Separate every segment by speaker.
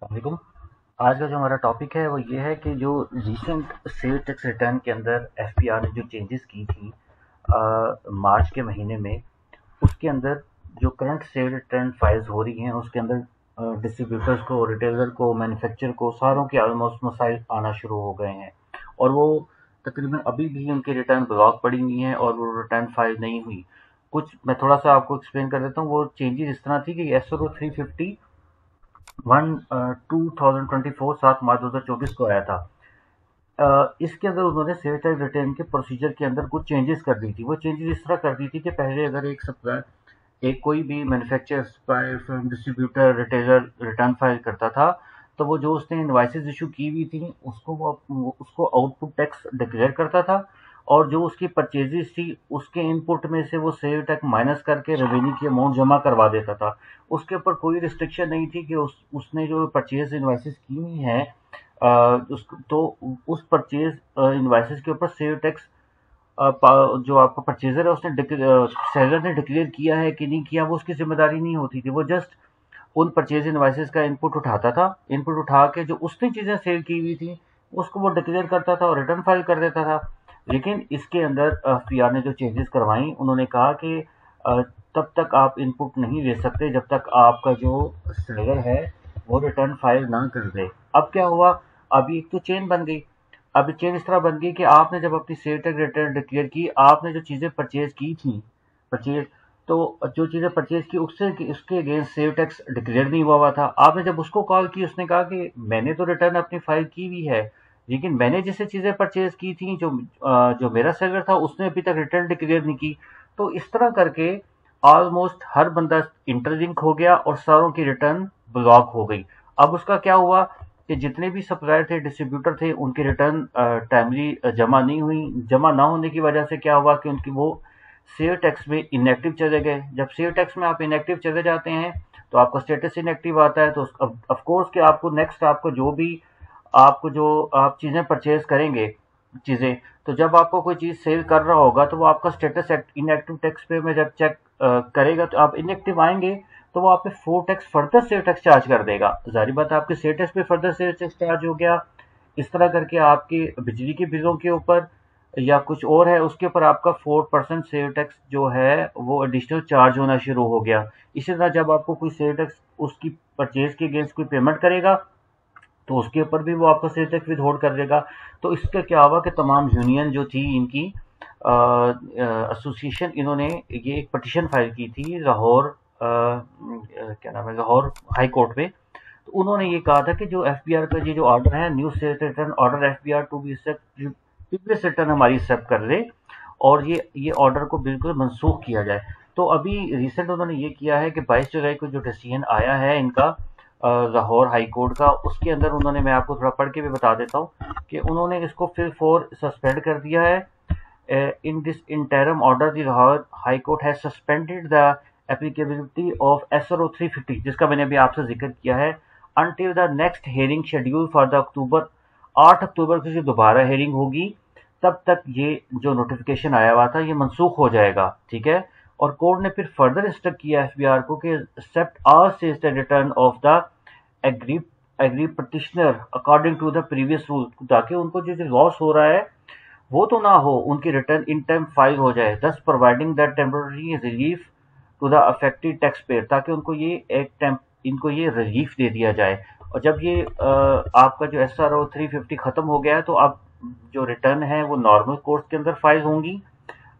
Speaker 1: वालेकुम। आज का जो हमारा टॉपिक है वो ये है कि जो रीसेंट सेल टैक्स रिटर्न के अंदर एफपीआर ने जो चेंजेस की थी मार्च के महीने में, उसके अंदर जो करंट सेल रिटर्न फाइल्स हो रही हैं उसके अंदर डिस्ट्रीब्यूटर्स को, रिटेलर को, मैन्युफैक्चरर को, सारों के ऑलमोस्ट मसाइल आना शुरू हो गए हैं। और वो तकरीबन अभी भी उनकी रिटर्न ब्लॉक पड़ी हुई हैं और वो रिटर्न फाइल नहीं हुई। कुछ मैं थोड़ा सा आपको एक्सप्लेन कर देता हूँ। वो चेंजेस इस तरह थी कि एसओ 350 2024 7 मार्च 2024 को आया था। इसके अंदर उन्होंने सेल टैक्स रिटर्न के प्रोसीजर के अंदर कुछ चेंजेस कर दी थी। वो चेंजेस इस तरह कर दी थी कि पहले अगर एक सप्लायर, एक कोई भी मैन्युफैक्चरर, सप्लायर, फिर डिस्ट्रीब्यूटर, रिटेलर रिटर्न फाइल करता था, तो वो जो उसने इनवॉइसेस इशू की हुई थी उसको आउटपुट टैक्स डिक्लेयर करता था। और जो उसकी परचेजेस थी उसके इनपुट में से वो सेल टैक्स माइनस करके रेवेन्यू की अमाउंट जमा करवा देता था। उसके ऊपर कोई रिस्ट्रिक्शन नहीं थी कि उसने जो परचेज इनवॉइसेस की हुई हैं, तो उस परचेज इनवॉइसेस के ऊपर सेल टैक्स जो आपका परचेजर है उसने सेलर ने डिक्लेयर किया है कि नहीं किया, वो उसकी जिम्मेदारी नहीं होती थी। वो जस्ट उन परचेज इनवॉइसेस का इनपुट उठाता था। इनपुट उठा के जो उसने चीजें सेल की हुई थी उसको वो डिक्लेयर करता था और रिटर्न फाइल कर देता था। लेकिन इसके अंदर पीआर ने जो चेंजेस करवाई, उन्होंने कहा कि अ, तब तक आप इनपुट नहीं ले सकते जब तक आपका जो सेलर है वो रिटर्न फाइल ना कर दे। अब क्या हुआ? अभी एक तो चेन बन गई। अब चेन इस तरह बन गई कि आपने जब अपनी सेल टैक्स रिटर्न डिक्लेयर की, आपने जो चीजें परचेज की थी, परचेज तो जो चीजें परचेज की उसके अगेंस्ट सेल टैक्स डिक्लेयर नहीं हुआ था। आपने जब उसको कॉल की, उसने कहा कि मैंने तो रिटर्न अपनी फाइल की हुई है, लेकिन मैंने जिससे चीजें परचेज की थी, जो मेरा सेलर था उसने अभी तक रिटर्न डिक्लेयर नहीं की। तो इस तरह करके ऑलमोस्ट हर बंदा इंटरलिंक हो गया और सारों की रिटर्न ब्लॉक हो गई। अब उसका क्या हुआ कि जितने भी सप्लायर थे, डिस्ट्रीब्यूटर थे, उनकी रिटर्न टाइमली जमा नहीं हुई। जमा ना होने की वजह से क्या हुआ कि उनकी वो सेल टैक्स में इनएक्टिव चले गए। जब सेल टैक्स में आप इनएक्टिव चले जाते हैं तो आपका स्टेटस इनएक्टिव आता है। तो ऑफ कोर्स कि आपको नेक्स्ट, आपको जो आप चीजें परचेज करेंगे, चीजें, तो जब आपको कोई चीज सेल कर रहा होगा तो वो आपका स्टेटस इनएक्टिव टैक्स पे में जब चेक करेगा तो आप इनएक्टिव आएंगे, तो वो आप पे 4 tax further sale tax charge कर देगा। जाहिर बात है आपके सेल टैक्स पे फर्दर सेल टैक्स चार्ज हो गया। इस तरह करके आपके बिजली के बिलों के ऊपर या कुछ और है उसके ऊपर आपका 4% सेल टैक्स जो है वो एडिशनल चार्ज होना शुरू हो गया। इसी तरह जब आपको कोई सेल टैक्स उसकी परचेज के अगेंस्ट कोई पेमेंट करेगा तो उसके ऊपर भी वो आपका सेल टैक्स विथहोल्ड कर देगा। तो इसका क्या हुआ कि तमाम यूनियन जो थी इनकी एसोसिएशन, इन्होंने ये एक पटिशन फाइल की थी लाहौर, क्या नाम है, लाहौर हाई कोर्ट में। तो उन्होंने ये कहा था कि जो एफबीआर का ये जो ऑर्डर है, new sale return order FBR to be previous return हमारी एक्सेप्ट कर दे और ये ऑर्डर को बिल्कुल मनसूख किया जाए। तो अभी रिसेंट उन्होंने ये किया है कि 22 जुलाई को जो डिसीजन आया है इनका लाहौर हाई कोर्ट का, उसके अंदर उन्होंने, मैं आपको थोड़ा पढ़ के भी बता देता हूँ कि उन्होंने इसको फिर फोर सस्पेंड कर दिया है। In this interim order the Lahore high court has suspended the applicability of SRO 350, जिसका मैंने अभी आपसे जिक्र किया है, until the next hearing schedule for the अक्टूबर 8 अक्टूबर की जो दोबारा हेयरिंग होगी, तब तक ये जो नोटिफिकेशन आया हुआ था ये मनसूख हो जाएगा। ठीक है। और कोर्ट ने फिर फर्दर इंस्ट्रक्ट किया एफबीआर को कि accept all sales return of the agri agri petitioner according to the previous rule, ताकि उनको जो लॉस हो रहा है वो तो ना हो, उनकी रिटर्न इन टाइम फाइल हो जाए, thus providing that temporary relief to the affected taxpayer, ताकि उनको ये इनको ये रिलीफ दे दिया जाए। और जब ये आपका जो एसआरओ 350 खत्म हो गया है तो अब जो रिटर्न है वो नॉर्मल कोर्स के अंदर फाइल होंगी,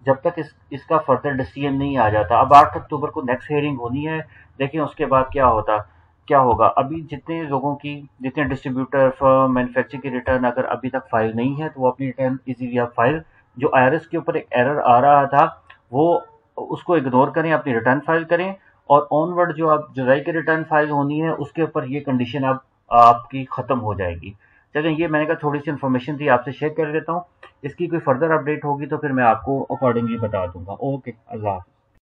Speaker 1: जब तक इसका फर्दर डिसीजन नहीं आ जाता। अब 8 अक्टूबर को नेक्स्ट हेयरिंग होनी है, लेकिन उसके बाद क्या होगा? अभी जितने लोगों की, जितने डिस्ट्रीब्यूटर, फर्म, मैन्युफैक्चर की रिटर्न अगर अभी तक फाइल नहीं है तो वो अपनी रिटर्न इजीली आप फाइल, जो आईआरएस के ऊपर एक एरर आ रहा था वो उसको इग्नोर करें, अपनी रिटर्न फाइल करें। और ऑनवर्ड जो आप जुलाई की रिटर्न फाइल होनी है उसके ऊपर ये कंडीशन अब आपकी खत्म हो जाएगी। चलें, ये मैंने कहा थोड़ी सी इन्फॉर्मेशन थी, आपसे शेयर कर देता हूँ। इसकी कोई फर्दर अपडेट होगी तो फिर मैं आपको अकॉर्डिंगली बता दूंगा। ओके, अल्लाह हाफ़िज़।